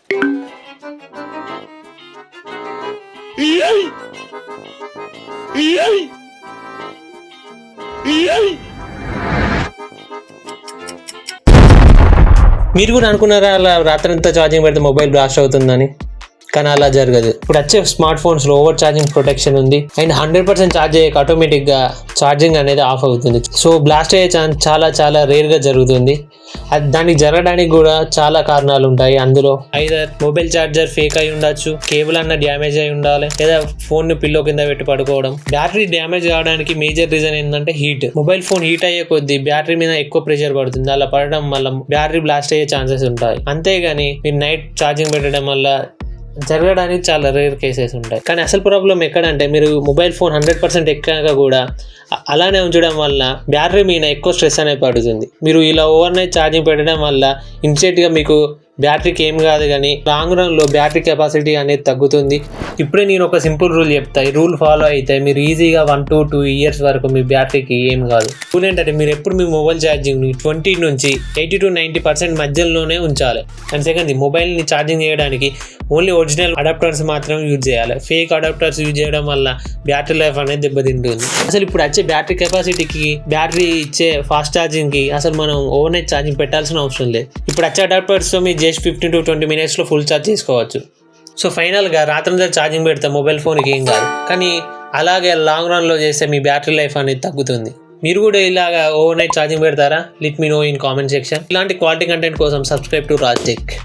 మీరు కూడా అనుకున్నారా అలా రాత్రంతా ఛార్జింగ్ పెడితే మొబైల్ బ్లాస్ట్ అవుతుందని? కానీ అలా జరగదు. ఇప్పుడు వచ్చే స్మార్ట్ ఫోన్స్లో ఓవర్ ఛార్జింగ్ ప్రొటెక్షన్ ఉంది అండ్ 100% ఛార్జ్ అయ్యాక ఆటోమేటిక్గా ఛార్జింగ్ అనేది ఆఫ్ అవుతుంది. సో బ్లాస్ట్ అయ్యే ఛాన్స్ చాలా రేర్గా జరుగుతుంది. దానికి జరగడానికి కూడా చాలా కారణాలు ఉంటాయి. అందులో ఐదర్ మొబైల్ ఛార్జర్ ఫేక్ అయి ఉండొచ్చు, కేబుల్ అన్న డ్యామేజ్ అయి ఉండాలి, లేదా ఫోన్ ని పిల్లో కింద పెట్టి పడుకోవడం. బ్యాటరీ డ్యామేజ్ కావడానికి మేజర్ రీజన్ ఏంటంటే హీట్. మొబైల్ ఫోన్ హీట్ అయ్యే కొద్దీ బ్యాటరీ మీద ఎక్కువ ప్రెషర్ పడుతుంది. అలా పడడం వల్ల బ్యాటరీ బ్లాస్ట్ అయ్యే ఛాన్సెస్ ఉంటాయి. అంతేగాని మీరు నైట్ ఛార్జింగ్ పెట్టడం వల్ల జరగడానికి చాలా రేర్ కేసెస్ ఉంటాయి. కానీ అసలు ప్రాబ్లం ఎక్కడంటే మీరు మొబైల్ ఫోన్ 100% ఎక్కాక కూడా అలానే ఉంచడం వల్ల బ్యాటరీ మీద ఎక్కువ స్ట్రెస్ అనేది పడుతుంది. మీరు ఇలా ఓవర్ నైట్ ఛార్జింగ్ పెట్టడం వల్ల ఇన్స్టెంట్గా మీకు బ్యాటరీకి ఏం కాదు, కానీ లాంగ్ రన్లో బ్యాటరీ కెపాసిటీ అనేది తగ్గుతుంది. ఇప్పుడే నేను ఒక సింపుల్ రూల్ చెప్తా. ఈ రూల్ ఫాలో అయితే మీరు ఈజీగా 1 to 2 years వరకు మీ బ్యాటరీకి ఏం కాదు. రూల్ ఏంటంటే మీరు ఎప్పుడు మీ మొబైల్ ఛార్జింగ్ని 20 నుంచి 80 to 90% మధ్యలోనే ఉంచాలి. అండ్ సెకండ్, మొబైల్ని ఛార్జింగ్ చేయడానికి ఓన్లీ ఒరిజినల్ అడాప్టర్స్ మాత్రం యూజ్ చేయాలి. ఫేక్ అడాప్టర్స్ యూజ్ చేయడం వల్ల బ్యాటరీ లైఫ్ అనేది దెబ్బతింటుంది. అసలు ఇప్పుడు వచ్చే బ్యాటరీ కెపాసిటీకి, బ్యాటరీ ఇచ్చే ఫాస్ట్ ఛార్జింగ్కి అసలు మనం ఓవర్ నైట్ ఛార్జింగ్ పెట్టాల్సిన అవసరం లేదు. ఇప్పుడు వచ్చే అడాప్టర్స్తో మీరు just 15 to 20 minutes full charge చేసుకోవచ్చు. సో ఫైనల్గా రాత్రంతా ఛార్జింగ్ పెడితే మొబైల్ ఫోన్కి ఏం కాదు, కానీ అలాగే లాంగ్ రన్లో చేస్తే మీ బ్యాటరీ లైఫ్ అనేది తగ్గుతుంది. మీరు కూడా ఇలాగా ఓవర్ నైట్ ఛార్జింగ్ పెడతారా? Let me know in comment section. ఇలాంటి క్వాలిటీ కంటెంట్ కోసం సబ్స్క్రైబ్ టు రాజ్ టెక్.